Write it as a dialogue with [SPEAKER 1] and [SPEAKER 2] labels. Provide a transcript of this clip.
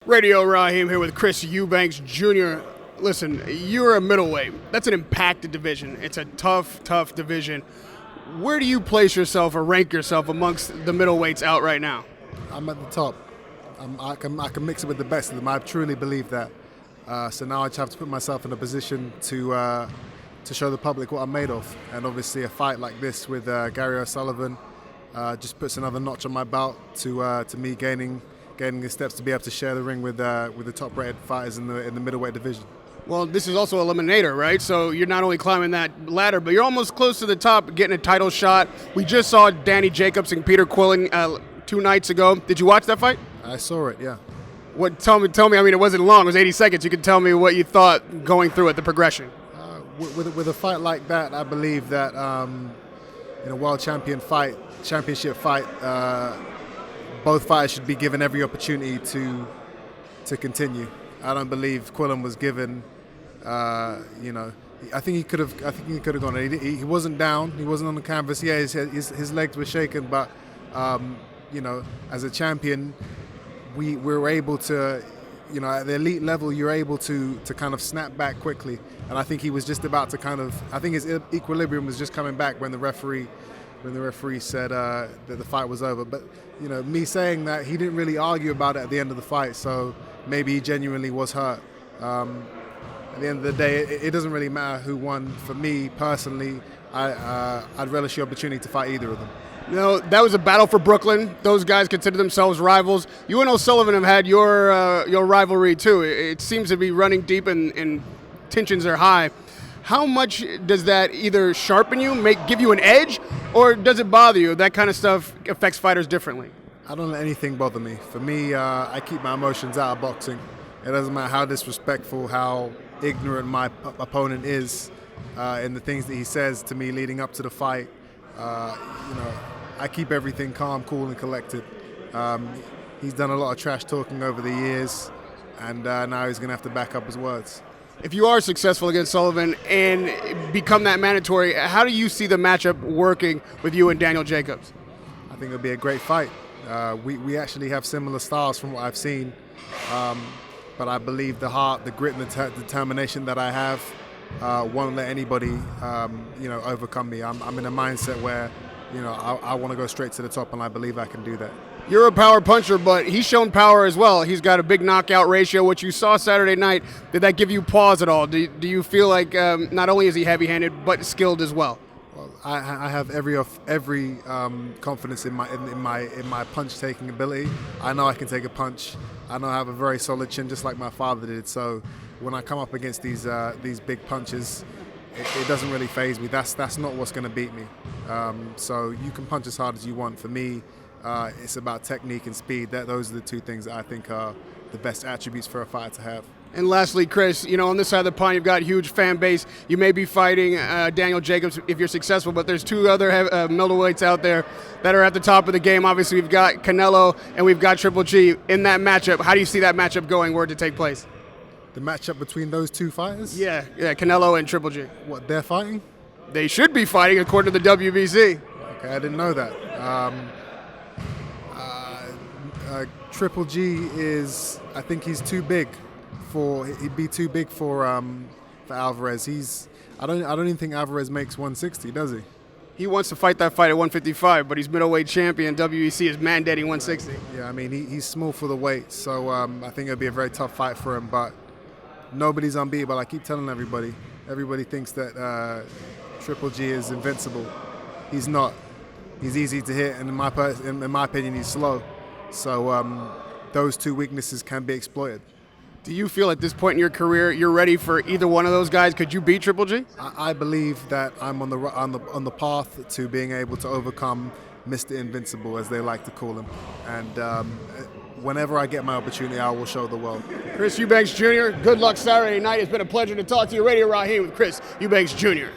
[SPEAKER 1] Radio Raheem here with Chris Eubanks Jr. Listen, you're a middleweight. That's an impacted division. It's a tough division. Where do you place yourself or rank yourself amongst the middleweights out right now?
[SPEAKER 2] I'm at the top. I can mix it with the best of them. I truly believe that. So now I just have to put myself in a position to show the public what I'm made of. And obviously a fight like this with Gary O'Sullivan just puts another notch on my belt to me gaining the steps to be able to share the ring with the top-rated fighters in the middleweight division.
[SPEAKER 1] Well, this is also eliminator, right? So you're not only climbing that ladder, but you're almost close to the top, getting a title shot. We just saw Danny Jacobs and Peter Quillen 2 nights ago. Did you watch that fight?
[SPEAKER 2] I saw it, yeah.
[SPEAKER 1] What? Tell me. I mean, it wasn't long. It was 80 seconds. You can tell me what you thought going through it, the progression.
[SPEAKER 2] With a fight like that, I believe that in a world championship fight, both fighters should be given every opportunity to continue. I don't believe Quillen was given. I think he could have gone. He wasn't down. He wasn't on the canvas. Yeah, his legs were shaken, but as a champion, we were able to, at the elite level, you're able to kind of snap back quickly. And I think he was just about to I think his equilibrium was just coming back when the referee said that the fight was over. But me saying that, he didn't really argue about it at the end of the fight, so maybe he genuinely was hurt. At the end of the day, it doesn't really matter who won. For me personally, I'd relish the opportunity to fight either of them.
[SPEAKER 1] That was a battle for Brooklyn. Those guys consider themselves rivals. You and O'Sullivan have had your rivalry too. It seems to be running deep and tensions are high. How much does that either sharpen you, give you an edge, or does it bother you? That kind of stuff affects fighters differently.
[SPEAKER 2] I don't let anything bother me. For me, I keep my emotions out of boxing. It doesn't matter how disrespectful, how ignorant my opponent is in the things that he says to me leading up to the fight. I keep everything calm, cool, and collected. He's done a lot of trash talking over the years, and now he's going to have to back up his words.
[SPEAKER 1] If you are successful against Sullivan and become that mandatory, how do you see the matchup working with you and Daniel Jacobs?
[SPEAKER 2] I think it'll be a great fight. We actually have similar styles from what I've seen, but I believe the heart, the grit, and the determination that I have won't let anybody, overcome me. I'm in a mindset where, I want to go straight to the top, and I believe I can do that.
[SPEAKER 1] You're a power puncher, but he's shown power as well. He's got a big knockout ratio. What you saw Saturday night, did that give you pause at all? Do you feel like not only is he heavy-handed, but skilled as well?
[SPEAKER 2] Well, I have every confidence in my punch-taking ability. I know I can take a punch. I know I have a very solid chin, just like my father did. So when I come up against these big punches, it doesn't really faze me. That's not what's going to beat me. So you can punch as hard as you want. For me, it's about technique and speed. Those are the two things that I think are the best attributes for a fighter to have.
[SPEAKER 1] And lastly, Chris, on this side of the pond, you've got a huge fan base. You may be fighting Daniel Jacobs if you're successful, but there's 2 other middleweights out there that are at the top of the game. Obviously, we've got Canelo and we've got Triple G in that matchup. How do you see that matchup going, were it to take place?
[SPEAKER 2] The matchup between those 2 fighters?
[SPEAKER 1] Yeah, Canelo and Triple G.
[SPEAKER 2] What, they're fighting?
[SPEAKER 1] They should be fighting, according to the WBC.
[SPEAKER 2] Okay, I didn't know that. Triple G I think he's too big he'd be too big for Alvarez. I don't even think Alvarez makes 160, does he?
[SPEAKER 1] He wants to fight that fight at 155, but he's middleweight champion. WBC is mandating 160.
[SPEAKER 2] Yeah, I mean, he's small for the weight, so I think it'll be a very tough fight for him, but nobody's unbeatable. I keep telling everybody. Everybody thinks that Triple G is invincible. He's not. He's easy to hit, and in my opinion, he's slow. So those 2 weaknesses can be exploited.
[SPEAKER 1] Do you feel at this point in your career you're ready for either one of those guys? Could you beat Triple G?
[SPEAKER 2] I believe that I'm on the path to being able to overcome Mr. Invincible, as they like to call him. And whenever I get my opportunity, I will show the world.
[SPEAKER 1] Chris Eubanks Jr., good luck Saturday night. It's been a pleasure to talk to you. Radio Raheem with Chris Eubanks Jr.